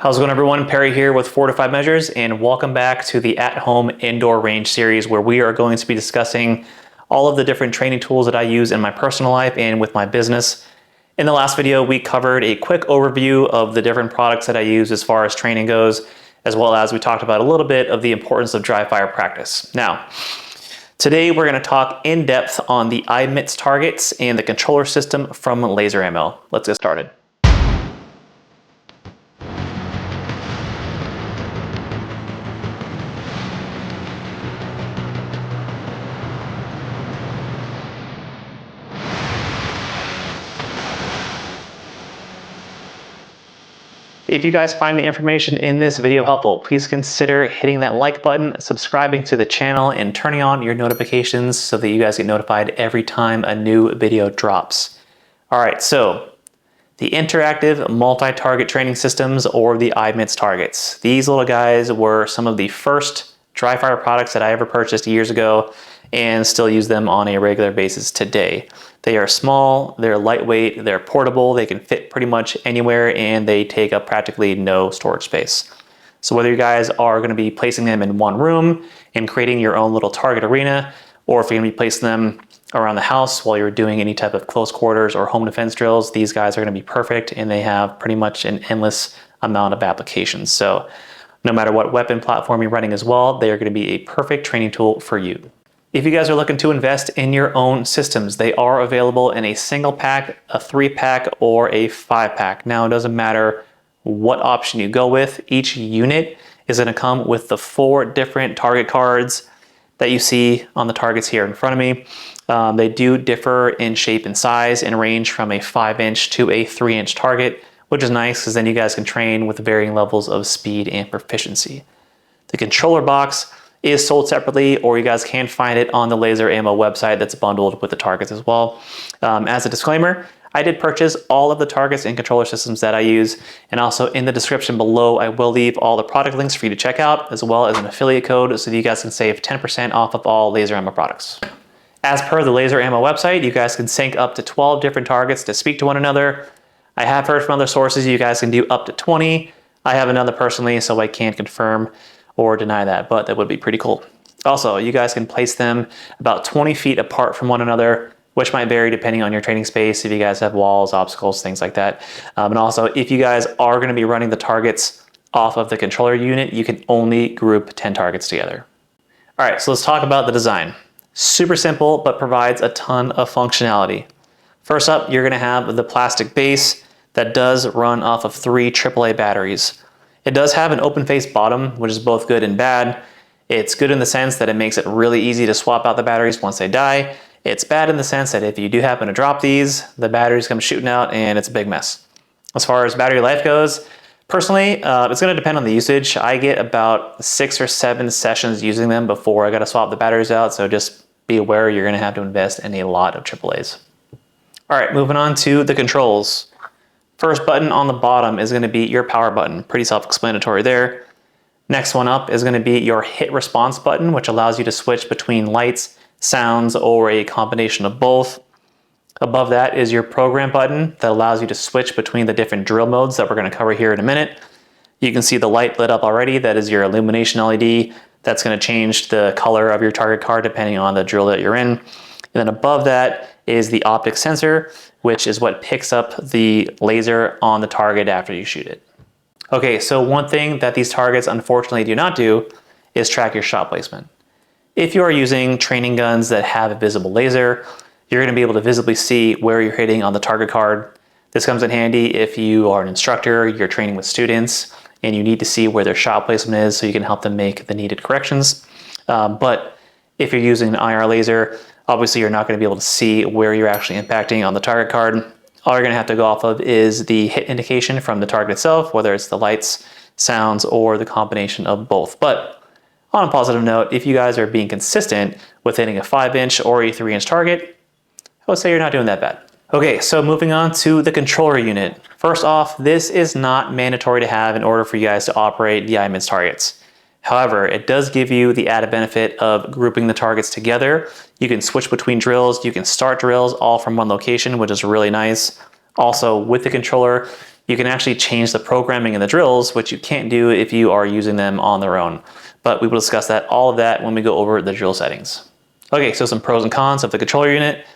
How's it going, everyone? Perry here with Fortified Measures, and welcome back to the at-home indoor range series, where we are going to be discussing all of the different training tools that I use in my personal life and with my business. In the last video, we covered a quick overview of the different products that I use as far as training goes, as well as we talked about a little bit of the importance of dry fire practice. Now, today we're going to talk in depth on the i-MTTS targets and the controller system from Laser Ammo. Let's get started. If you guys find the information in this video helpful, please consider hitting that like button, subscribing to the channel, and turning on your notifications so that you guys get notified every time a new video drops. All right, so the interactive multi-target training systems, or the i-MTTS targets. These little guys were some of the first dry fire products that I ever purchased years ago and still use them on a regular basis today. They are small, they're lightweight, they're portable, they can fit pretty much anywhere, and they take up practically no storage space. So whether you guys are going to be placing them in one room and creating your own little target arena, or if you're going to be placing them around the house while you're doing any type of close quarters or home defense drills, these guys are going to be perfect, and they have pretty much an endless amount of applications. So no matter what weapon platform you're running as well, they are going to be a perfect training tool for you. If you guys are looking to invest in your own systems, they are available in a single pack, a 3-pack, or a 5-pack. Now, it doesn't matter what option you go with. Each unit is going to come with the 4 different target cards that you see on the targets here in front of me. They do differ in shape and size and range from a 5-inch to a 3-inch target, which is nice because then you guys can train with varying levels of speed and proficiency. The controller box is sold separately, or you guys can find it on the Laser Ammo website that's bundled with the targets as well. As a disclaimer, I did purchase all of the targets and controller systems that I use, and also in the description below I will leave all the product links for you to check out, as well as an affiliate code so that you guys can save 10% off of all Laser Ammo products. As per the Laser Ammo website, you guys can sync up to 12 different targets to speak to one another. I have heard from other sources you guys can do up to 20. I haven't done that personally, so I can't confirm or deny that, but that would be pretty cool. Also, you guys can place them about 20 feet apart from one another, which might vary depending on your training space, if you guys have walls, obstacles, things like that. And also, if you guys are going to be running the targets off of the controller unit, you can only group 10 targets together. All right, so let's talk about the design. Super simple, but provides a ton of functionality. First up, you're going to have the plastic base that does run off of 3 AAA batteries. It does have an open face bottom, which is both good and bad. It's good in the sense that it makes it really easy to swap out the batteries once they die. It's bad in the sense that if you do happen to drop these, the batteries come shooting out and it's a big mess. As far as battery life goes, personally, it's going to depend on the usage. I get about 6 or 7 sessions using them before I got to swap the batteries out, so just be aware you're going to have to invest in a lot of AAAs. All right, moving on to the controls. First button on the bottom is going to be your power button. Pretty self-explanatory there. Next one up is going to be your hit response button, which allows you to switch between lights, sounds, or a combination of both. Above that is your program button that allows you to switch between the different drill modes that we're going to cover here in a minute. You can see the light lit up already. That is your illumination LED. That's going to change the color of your target card depending on the drill that you're in. And then above that is the optic sensor, which is what picks up the laser on the target after you shoot it. Okay, so one thing that these targets unfortunately do not do is track your shot placement. If you are using training guns that have a visible laser, you're going to be able to visibly see where you're hitting on the target card. This comes in handy if you are an instructor, you're training with students, and you need to see where their shot placement is so you can help them make the needed corrections. But if you're using an IR laser, obviously you're not going to be able to see where you're actually impacting on the target card. All you're going to have to go off of is the hit indication from the target itself, whether it's the lights, sounds, or the combination of both. But on a positive note, if you guys are being consistent with hitting a 5-inch or a 3-inch target, I would say you're not doing that bad. Okay, so moving on to the controller unit. First off, this is not mandatory to have in order for you guys to operate the i-MTTS targets. However, it does give you the added benefit of grouping the targets together. You can switch between drills, you can start drills all from one location, which is really nice. Also, with the controller, You can actually change the programming in the drills, which you can't do if you are using them on their own. But we will discuss all of that when we go over the drill settings. Okay, so some pros and cons of the controller unit.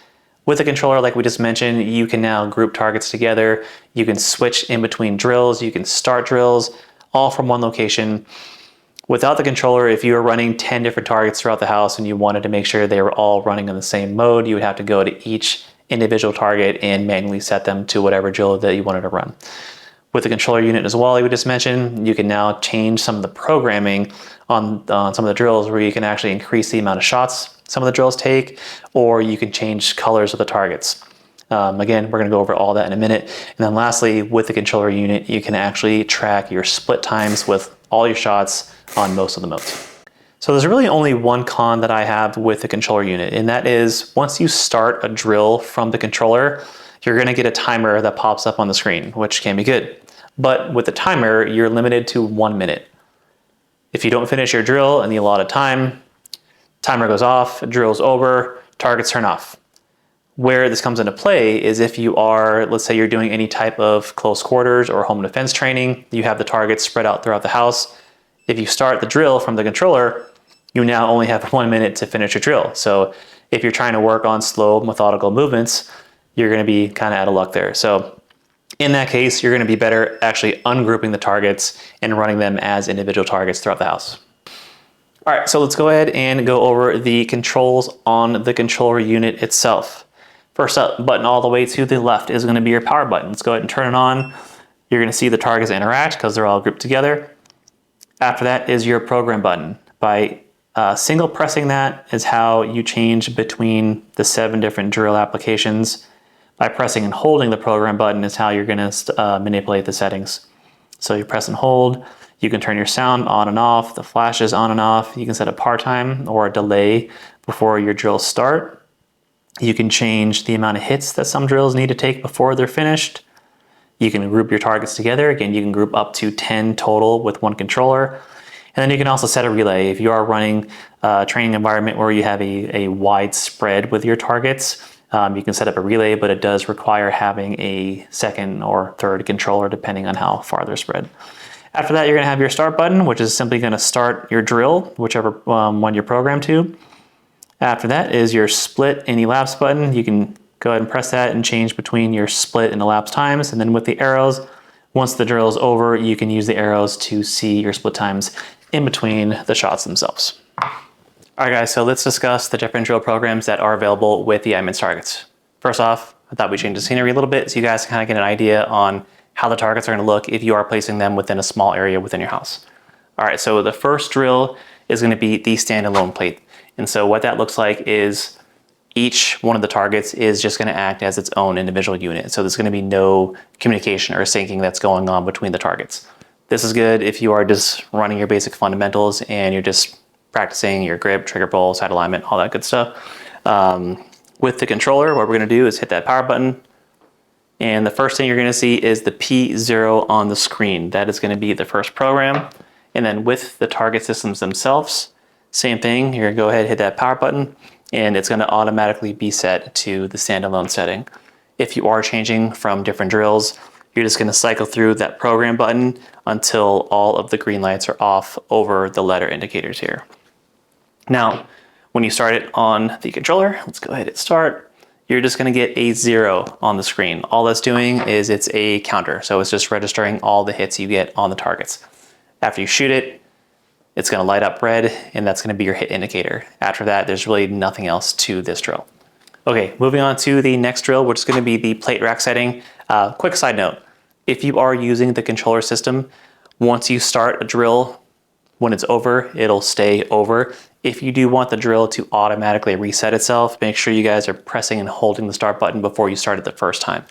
With the controller, like we just mentioned, you can now group targets together. You can switch in between drills. You can start drills all from one location. Without the controller, if you were running 10 different targets throughout the house and you wanted to make sure they were all running in the same mode, you would have to go to each individual target and manually set them to whatever drill that you wanted to run. With the controller unit as well, like we just mentioned, you can now change some of the programming on some of the drills where you can actually increase the amount of shots some of the drills take, or you can change colors of the targets. Again, we're going to go over all that in a minute. And then lastly, with the controller unit, you can actually track your split times with all your shots on most of the modes. So there's really only one con that I have with the controller unit, and that is once you start a drill from the controller, you're going to get a timer that pops up on the screen, which can be good. But with the timer, you're limited to 1 minute. If you don't finish your drill in the allotted time, timer goes off, drill's over, targets turn off. Where this comes into play is if you are, let's say you're doing any type of close quarters or home defense training, you have the targets spread out throughout the house. If you start the drill from the controller, you now only have 1 minute to finish your drill. So if you're trying to work on slow, methodical movements, you're going to be kind of out of luck there. So in that case, you're going to be better actually ungrouping the targets and running them as individual targets throughout the house. All right, so let's go ahead and go over the controls on the controller unit itself. First up, button all the way to the left is going to be your power button. Let's go ahead and turn it on. You're going to see the targets interact because they're all grouped together. After that is your program button. By single pressing that is how you change between the 7 different drill applications. By pressing and holding the program button is how you're going to manipulate the settings. So you press and hold. You can turn your sound on and off, the flashes on and off. You can set a par time or a delay before your drills start. You can change the amount of hits that some drills need to take before they're finished. You can group your targets together. Again, you can group up to 10 total with one controller. And then you can also set a relay. If you are running a training environment where you have a wide spread with your targets, you can set up a relay, but it does require having a second or third controller depending on how far they're spread. After that, you're going to have your start button, which is simply going to start your drill, whichever one you're programmed to. After that is your split and elapse button. You can go ahead and press that and change between your split and elapse times. And then with the arrows, once the drill is over, you can use the arrows to see your split times in between the shots themselves. All right, guys, so let's discuss the different drill programs that are available with the i-MTTS targets. First off, I thought we'd change the scenery a little bit so you guys can kind of get an idea on how the targets are going to look if you are placing them within a small area within your house. All right, so the first drill is going to be the standalone plate. And so what that looks like is each one of the targets is just going to act as its own individual unit. So there's going to be no communication or syncing that's going on between the targets. This is good if you are just running your basic fundamentals and you're just practicing your grip, trigger pull, side alignment, all that good stuff. With the controller, what we're going to do is hit that power button. And the first thing you're going to see is the P0 on the screen. That is going to be the first program. And then with the target systems themselves, same thing. You're going to go ahead and hit that power button, and it's going to automatically be set to the standalone setting. If you are changing from different drills, you're just going to cycle through that program button until all of the green lights are off over the letter indicators here. Now, when you start it on the controller, let's go ahead and start. You're just going to get a 0 on the screen. All that's doing is it's a counter. So it's just registering all the hits you get on the targets. After you shoot it, it's going to light up red, and that's going to be your hit indicator. After that, there's really nothing else to this drill. Okay, moving on to the next drill, which is going to be the plate rack setting. Quick side note, if you are using the controller system, once you start a drill, when it's over, it'll stay over. If you do want the drill to automatically reset itself, make sure you guys are pressing and holding the start button before you start it the first time.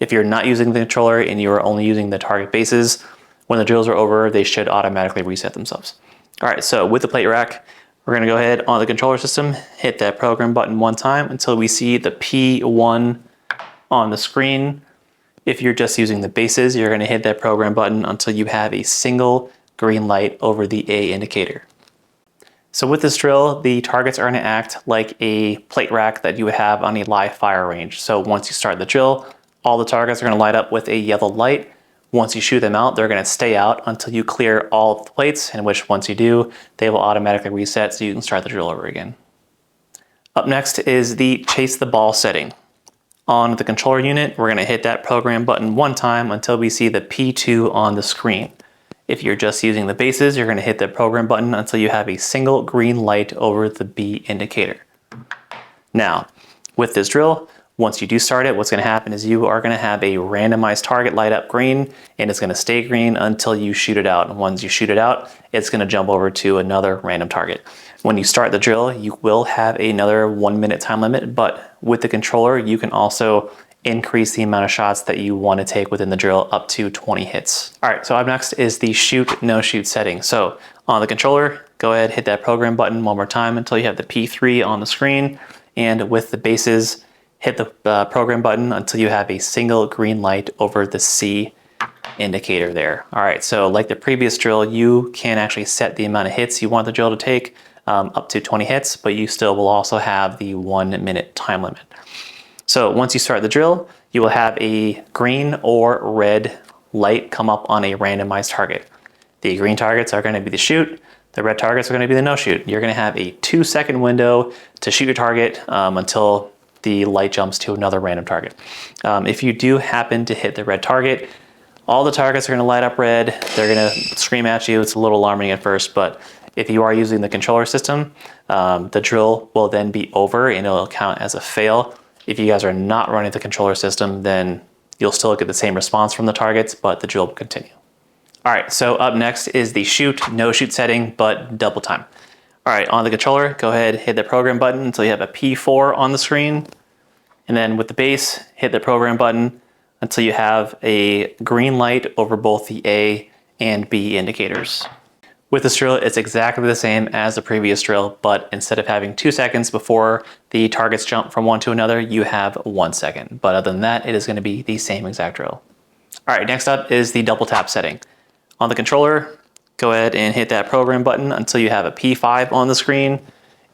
If you're not using the controller and you are only using the target bases, when the drills are over, they should automatically reset themselves. All right, so with the plate rack, we're gonna go ahead on the controller system, hit that program button one time until we see the P1 on the screen. If you're just using the bases, you're gonna hit that program button until you have a single green light over the A indicator. So with this drill, the targets are gonna act like a plate rack that you would have on a live fire range. So once you start the drill, all the targets are gonna light up with a yellow light. Once you shoot them out, they're gonna stay out until you clear all of the plates, in which once you do, they will automatically reset so you can start the drill over again. Up next is the chase the ball setting. On the controller unit, we're gonna hit that program button one time until we see the P2 on the screen. If you're just using the bases, you're gonna hit the program button until you have a single green light over the B indicator. Now, with this drill, once you do start it, what's gonna happen is you are gonna have a randomized target light up green, and it's gonna stay green until you shoot it out. And once you shoot it out, it's gonna jump over to another random target. When you start the drill, you will have another 1 minute time limit, but with the controller, you can also increase the amount of shots that you want to take within the drill up to 20 hits. All right, so up next is the shoot, no shoot setting. So on the controller, go ahead, hit that program button one more time until you have the P3 on the screen. And with the bases, hit the program button until you have a single green light over the C indicator there. All right, so like the previous drill, you can actually set the amount of hits you want the drill to take up to 20 hits, but you still will also have the 1 minute time limit. So once you start the drill, you will have a green or red light come up on a randomized target. The green targets are going to be the shoot, the red targets are going to be the no shoot. You're going to have a 2-second window to shoot your target until the light jumps to another random target. If you do happen to hit the red target, all the targets are going to light up red. They're going to scream at you. It's a little alarming at first, but if you are using the controller system, the drill will then be over and it'll count as a fail. If you guys are not running the controller system, then you'll still get the same response from the targets, but the drill will continue. All right, so up next is the shoot, no shoot setting, but double time. All right, on the controller, go ahead, hit the program button until you have a P4 on the screen. And then with the base, hit the program button until you have a green light over both the A and B indicators. With this drill, it's exactly the same as the previous drill, but instead of having 2 seconds before the targets jump from one to another, you have 1 second. But other than that, it is going to be the same exact drill. All right, next up is the double tap setting. On the controller, go ahead and hit that program button until you have a P5 on the screen.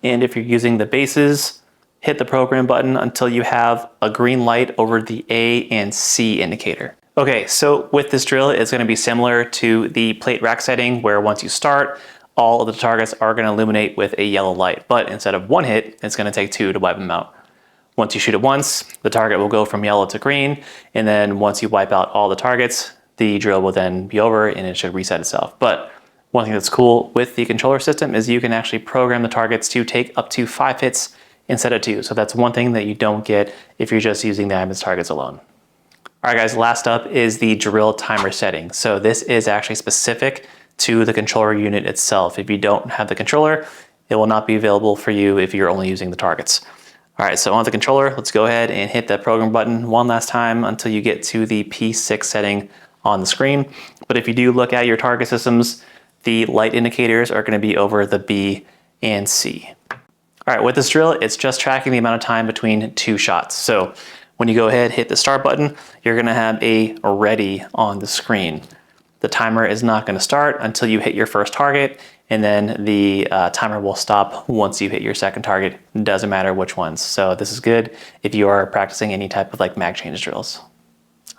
And if you're using the bases, hit the program button until you have a green light over the A and C indicator. Okay, so with this drill, it's going to be similar to the plate rack setting where once you start, all of the targets are going to illuminate with a yellow light, but instead of 1 hit, it's going to take 2 to wipe them out. Once you shoot it once, the target will go from yellow to green, and then once you wipe out all the targets, the drill will then be over and it should reset itself. But one thing that's cool with the controller system is you can actually program the targets to take up to 5 hits instead of 2. So that's one thing that you don't get if you're just using the i-MTTS targets alone. All right, guys, last up is the drill timer setting. So this is actually specific to the controller unit itself. If you don't have the controller, it will not be available for you if you're only using the targets. All right, so on the controller, let's go ahead and hit that program button one last time until you get to the P6 setting on the screen. But if you do look at your target systems, the light indicators are going to be over the B and C. All right, with this drill, it's just tracking the amount of time between 2 shots. So when you go ahead, hit the start button, you're gonna have a ready on the screen. The timer is not gonna start until you hit your first target, and then the timer will stop once you hit your second target. It doesn't matter which ones. So this is good if you are practicing any type of like mag change drills.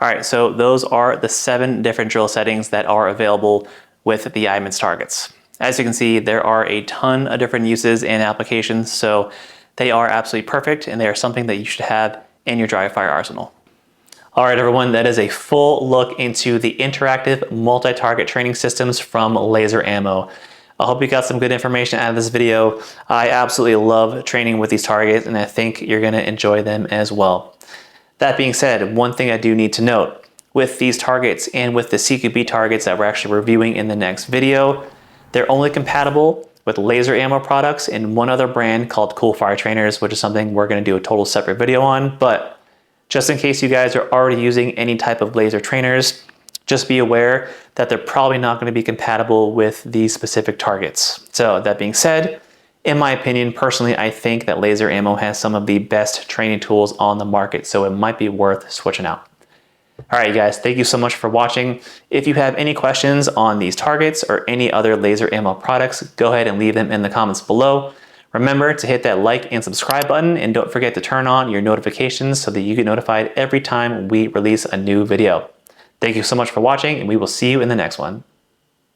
All right, so those are the 7 different drill settings that are available with the i-MTTS targets. As you can see, there are a ton of different uses and applications, so they are absolutely perfect, and they are something that you should have in your dry fire arsenal. All right, everyone, that is a full look into the interactive multi-target training systems from Laser Ammo. I hope you got some good information out of this video. I absolutely love training with these targets, and I think you're gonna enjoy them as well. That being said, one thing I do need to note, with these targets and with the CQB targets that we're actually reviewing in the next video, they're only compatible with Laser Ammo products and one other brand called Cool Fire Trainers, which is something we're going to do a total separate video on. But just in case you guys are already using any type of laser trainers, just be aware that they're probably not going to be compatible with these specific targets. So that being said, in my opinion, personally, I think that Laser Ammo has some of the best training tools on the market, so it might be worth switching out. All right, you guys, thank you so much for watching. If you have any questions on these targets or any other Laser Ammo products, go ahead and leave them in the comments below. Remember to hit that like and subscribe button, and don't forget to turn on your notifications so that you get notified every time we release a new video. Thank you so much for watching, and we will see you in the next one.